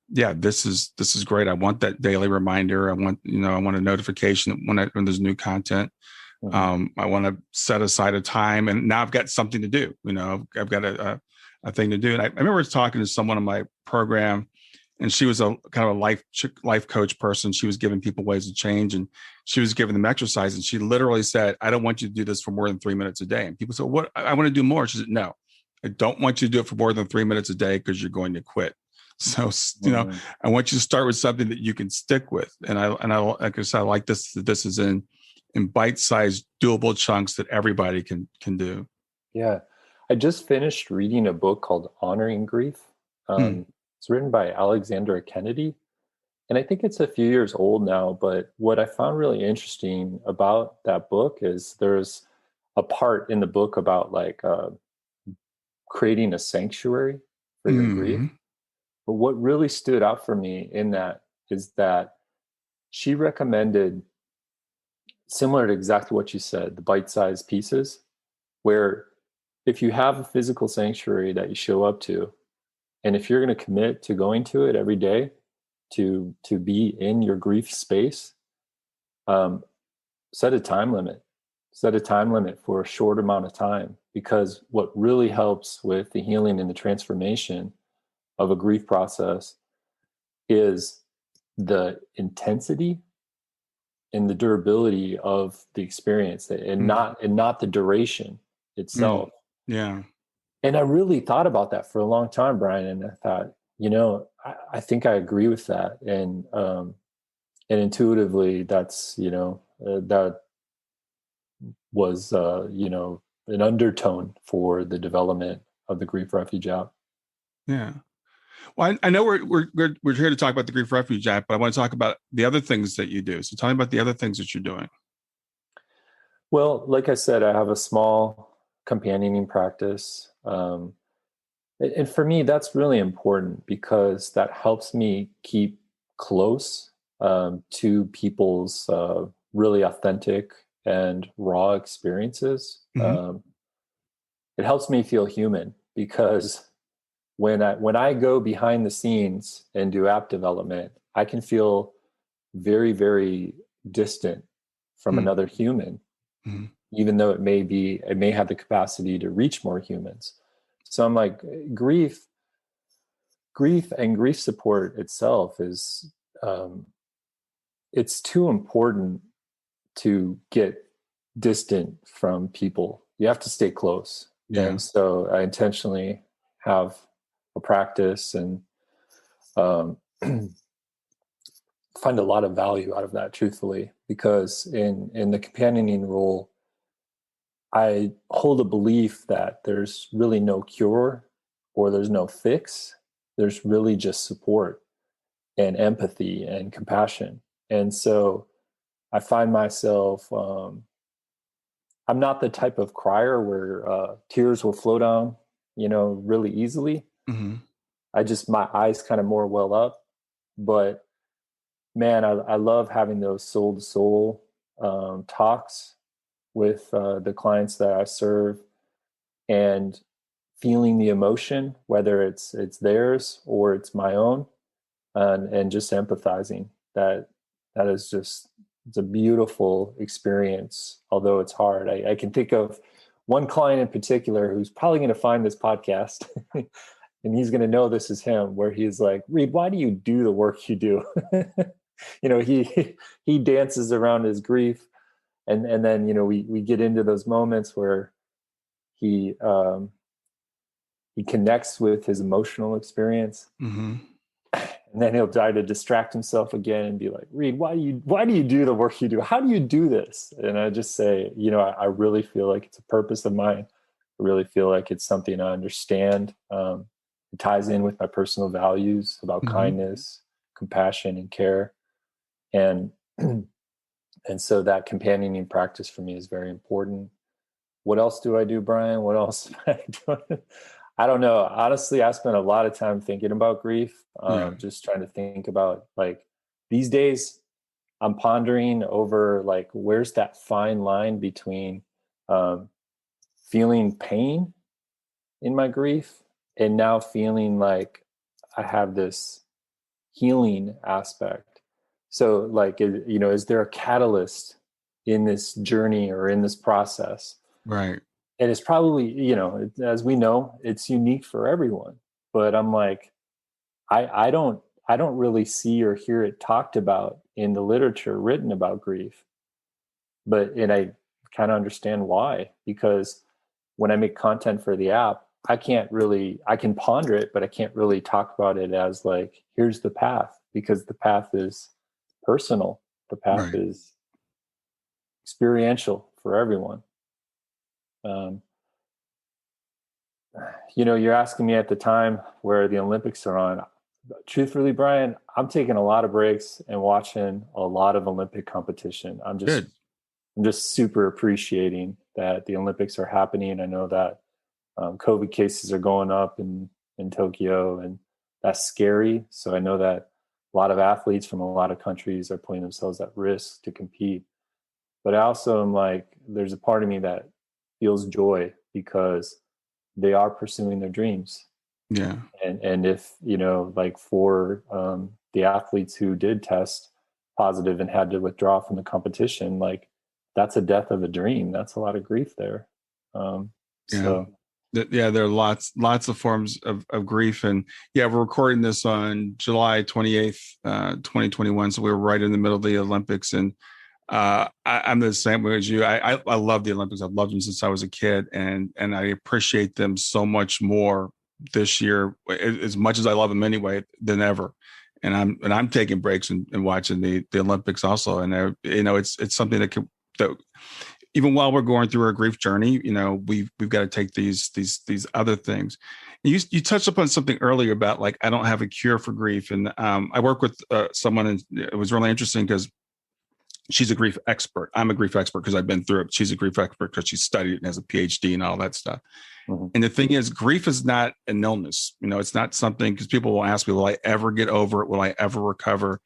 yeah, this is great. I want that daily reminder. I want a notification when there's new content. I want to set aside a time, and now I've got something to do. I've got a thing to do. And I remember talking to someone on my program, and she was a kind of a life coach person. She was giving people ways to change, and she was giving them exercise. And she literally said, "I don't want you to do this for more than 3 minutes a day." And people said, "What? I want to do more." She said, "No, I don't want you to do it for more than 3 minutes a day because you're going to quit. So, I want you to start with something that you can stick with." And I like I said, I like this. This is in bite-sized, doable chunks that everybody can do. Yeah, I just finished reading a book called Honoring Grief. It's written by Alexandra Kennedy, and I think it's a few years old now. But what I found really interesting about that book is there's a part in the book about creating a sanctuary for your grief. But what really stood out for me in that is that she recommended, similar to exactly what you said, the bite-sized pieces, where if you have a physical sanctuary that you show up to, and if you're going to commit to going to it every day to be in your grief space, set a time limit. Set a time limit for a short amount of time, because what really helps with the healing and the transformation of a grief process is the intensity and the durability of the experience, and not the duration itself. Yeah. And I really thought about that for a long time, Brian. And I thought, I think I agree with that. And intuitively, that's, that was, an undertone for the development of the Grief Refuge app. Yeah. Well, I know we're here to talk about the Grief Refuge app, but I want to talk about the other things that you do. So tell me about the other things that you're doing. Well, like I said, I have a small companioning practice. And for me, that's really important, because that helps me keep close to people's really authentic and raw experiences. It helps me feel human, because when I go behind the scenes and do app development, I can feel very, very distant from another human, even though it may have the capacity to reach more humans. So I'm like, grief and grief support itself is, it's too important to get distant from people. You have to stay close. Yeah. And so I intentionally have a practice and find a lot of value out of that, truthfully, because in the companioning role, I hold a belief that there's really no cure or there's no fix. There's really just support and empathy and compassion. And so I find myself, I'm not the type of crier where tears will flow down, really easily. My eyes kind of more well up. But man, I love having those soul to soul talks with the clients that I serve, and feeling the emotion, whether it's theirs or it's my own, and just empathizing. That is just, it's a beautiful experience, although it's hard. I can think of one client in particular who's probably going to find this podcast and he's going to know this is him, where he's like, Reid, why do you do the work you do? He dances around his grief. And then, we get into those moments where he connects with his emotional experience. And then he'll try to distract himself again and be like, Reid, why do you do the work you do? How do you do this? And I just say, I really feel like it's a purpose of mine. I really feel like it's something I understand. It ties in with my personal values about kindness, compassion, and care. And so that companioning practice for me is very important. What else do I do, Brian? What else am I doing? I don't know. Honestly, I spent a lot of time thinking about grief, just trying to think about, these days I'm pondering over, where's that fine line between feeling pain in my grief, and now feeling like I have this healing aspect. So like, is there a catalyst in this journey or in this process? Right. And it's probably, as we know, it's unique for everyone. But I'm like, I don't really see or hear it talked about in the literature written about grief. And I kind of understand why, because when I make content for the app, I can ponder it, but I can't really talk about it as like, here's the path, because the path is personal. The path Right. is experiential for everyone. You're asking me at the time where the Olympics are on. Truthfully, Brian, I'm taking a lot of breaks and watching a lot of Olympic competition. I'm just super appreciating that the Olympics are happening. I know that COVID cases are going up in Tokyo, and that's scary. So I know that a lot of athletes from a lot of countries are putting themselves at risk to compete. But I also am like, there's a part of me that feels joy because they are pursuing their dreams. Yeah. And if, like for the athletes who did test positive and had to withdraw from the competition, like that's a death of a dream. That's a lot of grief there. So. Yeah, there are lots of forms of grief. And yeah, we're recording this on July 28th, 2021. So we were right in the middle of the Olympics. And I'm the same way as you. I love the Olympics. I've loved them since I was a kid. And I appreciate them so much more this year, as much as I love them anyway, than ever. And I'm taking breaks and watching the Olympics also. And it's something that even while we're going through our grief journey, we've got to take these other things. You touched upon something earlier about like, I don't have a cure for grief. And I work with someone, and it was really interesting because she's a grief expert. I'm a grief expert because I've been through it. She's a grief expert because she studied it and has a PhD and all that stuff. Mm-hmm. And the thing is, grief is not an illness. It's not something, because people will ask me, will I ever get over it? Will I ever recover?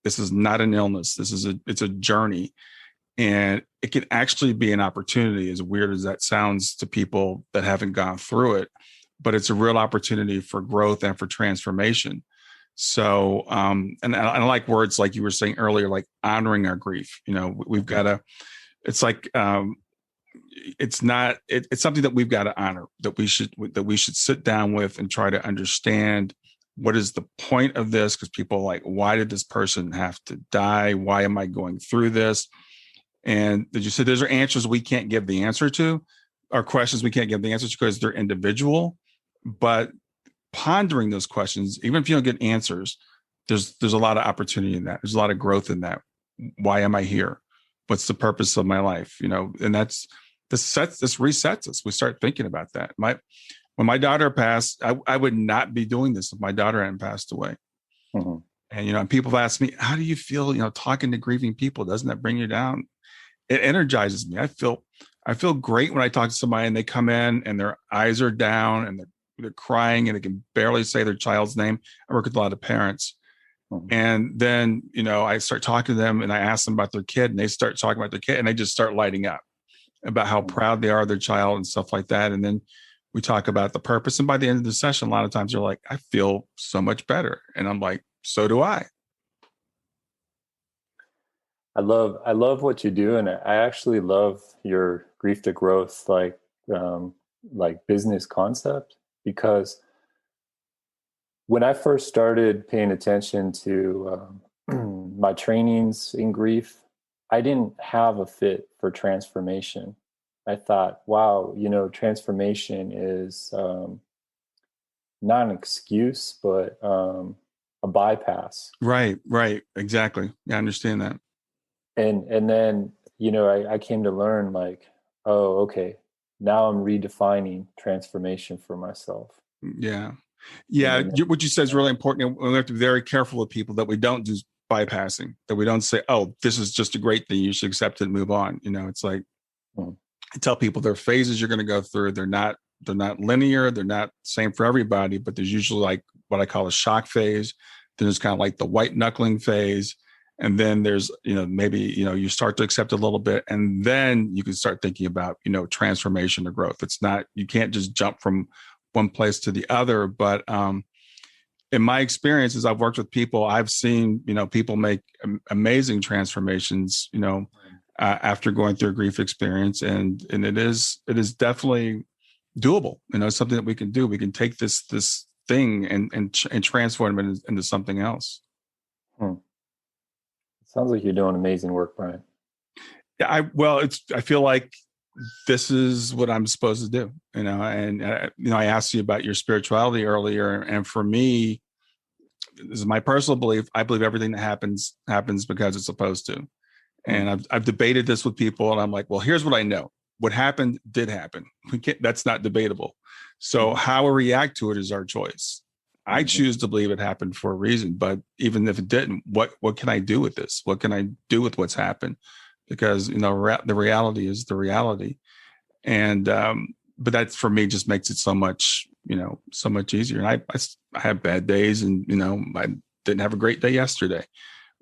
This is not an illness. It's a journey. And it can actually be an opportunity, as weird as that sounds to people that haven't gone through it, but it's a real opportunity for growth and for transformation. So, and I like words like you were saying earlier, like honoring our grief. We've got to, it's like, it's something that we've got to honor, that we should sit down with and try to understand what is the point of this? Because people are like, why did this person have to die? Why am I going through this? And did you say those are answers we can't give the answer to, or questions we can't give the answers to because they're individual? But pondering those questions, even if you don't get answers, there's a lot of opportunity in that. There's a lot of growth in that. Why am I here? What's the purpose of my life? And this resets us. We start thinking about that. When my daughter passed, I would not be doing this if my daughter hadn't passed away. Mm-hmm. And people have asked me, how do you feel, talking to grieving people? Doesn't that bring you down? It energizes me. I feel great when I talk to somebody and they come in and their eyes are down and they're crying and they can barely say their child's name. I work with a lot of parents. Mm-hmm. And then, I start talking to them and I ask them about their kid, and they start talking about their kid and they just start lighting up about how proud they are of their child and stuff like that. And then we talk about the purpose. And by the end of the session, a lot of times they're like, I feel so much better. And I'm like, so do I. I love what you do, and I actually love your grief to growth like business concept, because when I first started paying attention to my trainings in grief, I didn't have a fit for transformation. I thought, wow, transformation is not an excuse, but a bypass. Right. Exactly. Yeah, I understand that. And then, I came to learn like, oh, okay, now I'm redefining transformation for myself. Yeah. What you said is really important. We have to be very careful with people that we don't do bypassing, that we don't say, oh, this is just a great thing, you should accept it and move on. It's like, I tell people there are phases you're going to go through. They're not linear. They're not the same for everybody, but there's usually like what I call a shock phase. Then there's kind of like the white knuckling phase. And then there's, maybe, you start to accept a little bit, and then you can start thinking about, transformation or growth. It's not, you can't just jump from one place to the other. But in my experiences, I've worked with people, I've seen, people make amazing transformations, after going through a grief experience. And it is definitely doable. It's something that we can do. We can take this thing and transform it into something else. Sounds like you're doing amazing work, Brian. Yeah, I feel like this is what I'm supposed to do, and I asked you about your spirituality earlier. And for me, this is my personal belief. I believe everything that happens because it's supposed to. And I've debated this with people, and I'm like, well, here's what I know. What happened did happen. That's not debatable. So how we react to it is our choice. I choose to believe it happened for a reason, but even if it didn't, what can I do with this? What can I do with what's happened? Because, the reality is the reality. And, but that for me just makes it so much easier. And I have bad days, and, I didn't have a great day yesterday,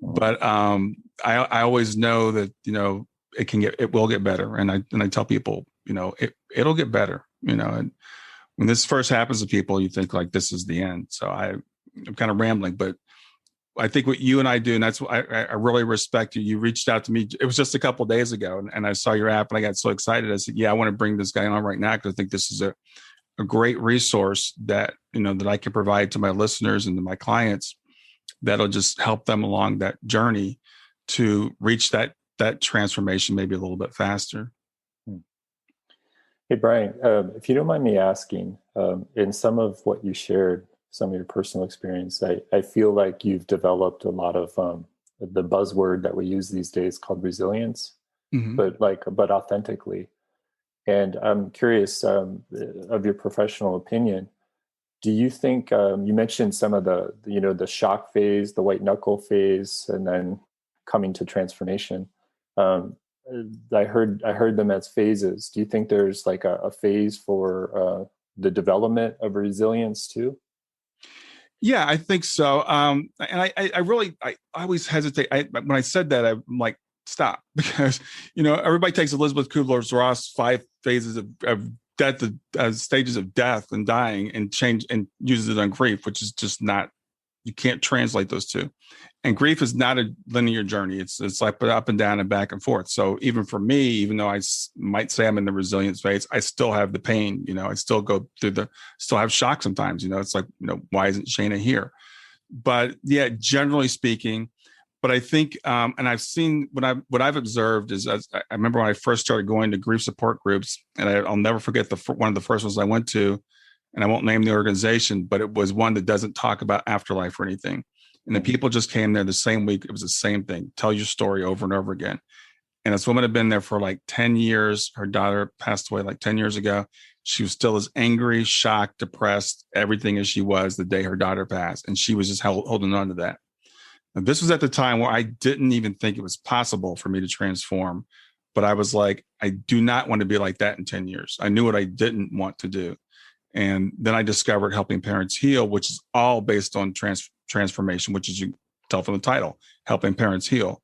but, I always know that, it will get better. And I tell people, it'll get better, and when this first happens to people, you think like this is the end. So I'm kind of rambling, but I think what you and I do, and that's what I really respect you. You reached out to me. It was just a couple of days ago, and I saw your app, and I got so excited. I said, yeah, I want to bring this guy on right now, because I think this is a great resource that, that I can provide to my listeners and to my clients that'll just help them along that journey to reach that transformation maybe a little bit faster. Hey, Brian, if you don't mind me asking, in some of what you shared, some of your personal experience, I feel like you've developed a lot of the buzzword that we use these days called resilience, but authentically. And I'm curious of your professional opinion. Do you think you mentioned some of the shock phase, the white knuckle phase, and then coming to transformation? I heard them as phases. Do you think there's like a phase for the development of resilience too? Yeah, I think so. And I always hesitate. When I said that, I'm like, stop, because, everybody takes Elizabeth Kubler-Ross 5 phases of death, stages of death and dying, and change and uses it on grief, which is just not, you can't translate those two. And grief is not a linear journey. It's like up and down and back and forth. So even for me, even though I might say I'm in the resilience phase, I still have the pain. I still go through still have shock sometimes. It's like, why isn't Shayna here? But yeah, generally speaking. But I think, and I've seen what I've observed is, I remember when I first started going to grief support groups, and I'll never forget one of the first ones I went to, and I won't name the organization, but it was one that doesn't talk about afterlife or anything. And the people just came there the same week. It was the same thing. Tell your story over and over again. And this woman had been there for like 10 years. Her daughter passed away like 10 years ago. She was still as angry, shocked, depressed, everything as she was the day her daughter passed. And she was just holding on to that. And this was at the time where I didn't even think it was possible for me to transform. But I was like, I do not want to be like that in 10 years. I knew what I didn't want to do. And then I discovered Helping Parents Heal, which is all based on transformation, which is, you tell from the title, Helping Parents Heal.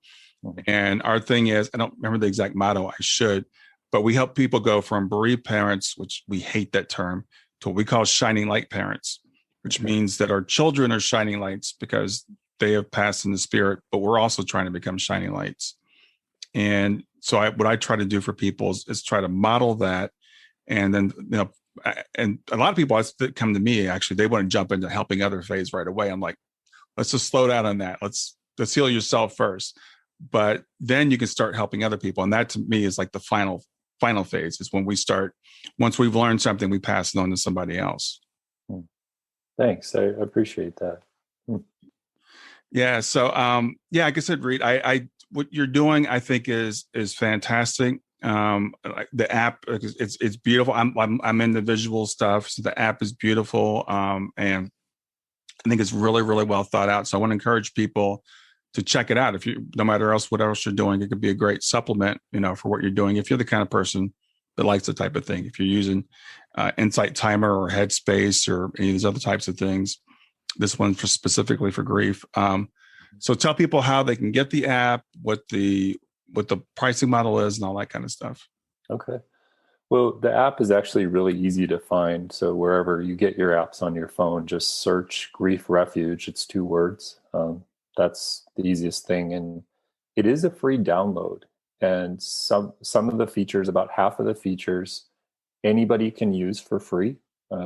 And our thing is, I don't remember the exact motto, I should, but we help people go from bereaved parents, which we hate that term, to what we call shining light parents, which means that our children are shining lights because they have passed in the spirit, but we're also trying to become shining lights. And so what I try to do for people is try to model that. And then, and a lot of people that come to me, actually, they want to jump into helping other phase right away. I'm like, let's just slow down on that. Let's heal yourself first. But then you can start helping other people. And that to me is like the final phase, is when we start, once we've learned something, we pass it on to somebody else. Thanks. I appreciate that. Yeah. So, like I said, Reid, what you're doing, I think is fantastic. The app, it's beautiful. I'm in the visual stuff, so the app is beautiful, and I think it's really, really well thought out. So I want to encourage people to check it out. If you, no matter what else you're doing, it could be a great supplement, for what you're doing. If you're the kind of person that likes the type of thing, if you're using Insight Timer or Headspace or any of these other types of things, this one's specifically for grief. So tell people how they can get the app, what the pricing model is, and all that kind of stuff. Okay. Well, the app is actually really easy to find. So wherever you get your apps on your phone, just search Grief Refuge. It's 2 words. That's the easiest thing. And it is a free download. And some of the features, about half of the features, anybody can use for free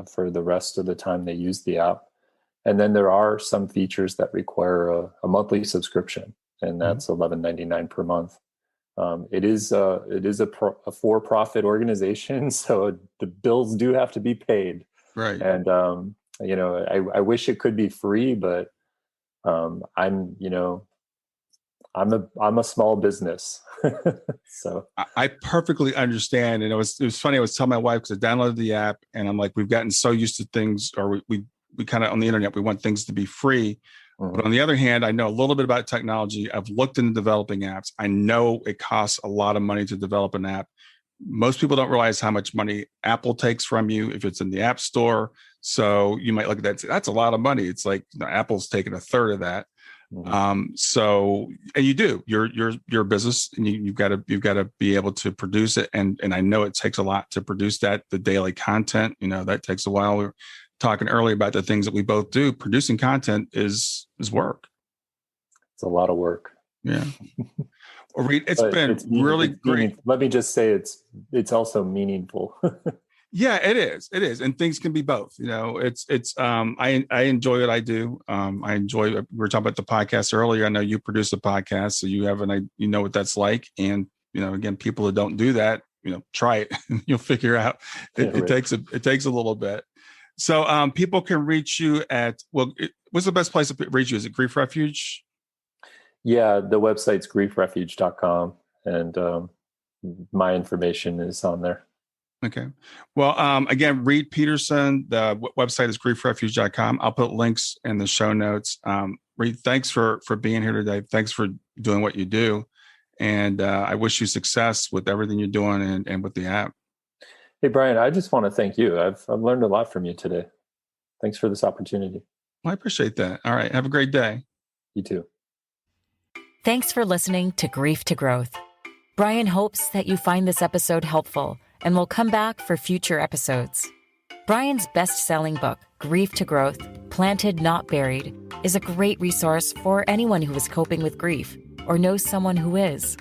for the rest of the time they use the app. And then there are some features that require a monthly subscription, and that's $11.99 per month. It is a for-profit organization, so the bills do have to be paid. Right. And I wish it could be free, but I'm a small business. So I perfectly understand. And it was funny. I was telling my wife, because I downloaded the app, and I'm like, we've gotten so used to things, or we kind of on the internet, we want things to be free. But on the other hand, I know a little bit about technology. I've looked into developing apps. I know it costs a lot of money to develop an app. Most people don't realize how much money Apple takes from you if it's in the App Store. So you might look at that and say, that's a lot of money. It's like, Apple's taking a third of that. So, and you do, you're a business, and you've got to be able to produce it. And I know it takes a lot to produce that, the daily content, that takes a while. We were talking earlier about the things that we both do. Producing content is work. It's a lot of work. Yeah. Well, Reid, it's really great. Let me just say it's also meaningful. Yeah, it is. It is. And things can be both. I enjoy what I do. I enjoy, we were talking about the podcast earlier. I know you produce a podcast, so you know what that's like. And, again, people that don't do that, try it. You'll figure out it takes a little bit. So people can reach you at, what's the best place to reach you? Is it Grief Refuge? Yeah, the website's griefrefuge.com, and my information is on there. Okay. Well, again, Reid Peterson, the website is griefrefuge.com. I'll put links in the show notes. Reid, thanks for being here today. Thanks for doing what you do. And I wish you success with everything you're doing and with the app. Hey, Brian, I just want to thank you. I've learned a lot from you today. Thanks for this opportunity. Well, I appreciate that. All right. Have a great day. You too. Thanks for listening to Grief to Growth. Brian hopes that you find this episode helpful and will come back for future episodes. Brian's best-selling book, Grief to Growth, Planted Not Buried, is a great resource for anyone who is coping with grief or knows someone who is.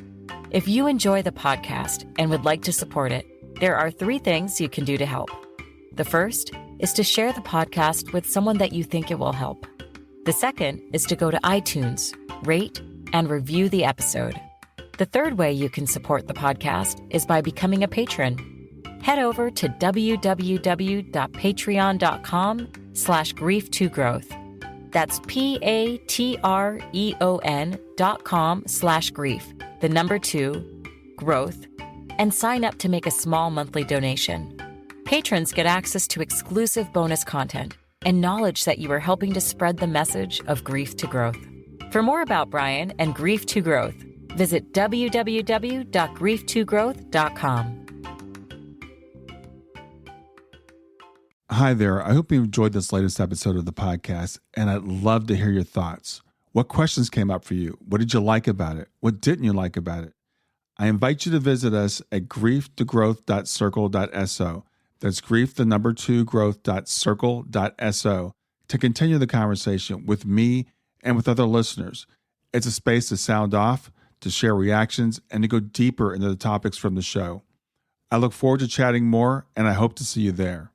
If you enjoy the podcast and would like to support it, there are 3 things you can do to help. The first is to share the podcast with someone that you think it will help. The second is to go to iTunes, rate, and review the episode. The third way you can support the podcast is by becoming a patron. Head over to www.patreon.com/grief2growth. That's patreon.com/grief, the number 2, growth, and sign up to make a small monthly donation. Patrons get access to exclusive bonus content and knowledge that you are helping to spread the message of grief to growth. For more about Brian and Grief to Growth, visit www.grief2growth.com. Hi there. I hope you enjoyed this latest episode of the podcast, and I'd love to hear your thoughts. What questions came up for you? What did you like about it? What didn't you like about it? I invite you to visit us at grieftogrowth.circle.so. That's grief, the number 2, growth.circle.so, to continue the conversation with me and with other listeners. It's a space to sound off, to share reactions, and to go deeper into the topics from the show. I look forward to chatting more, and I hope to see you there.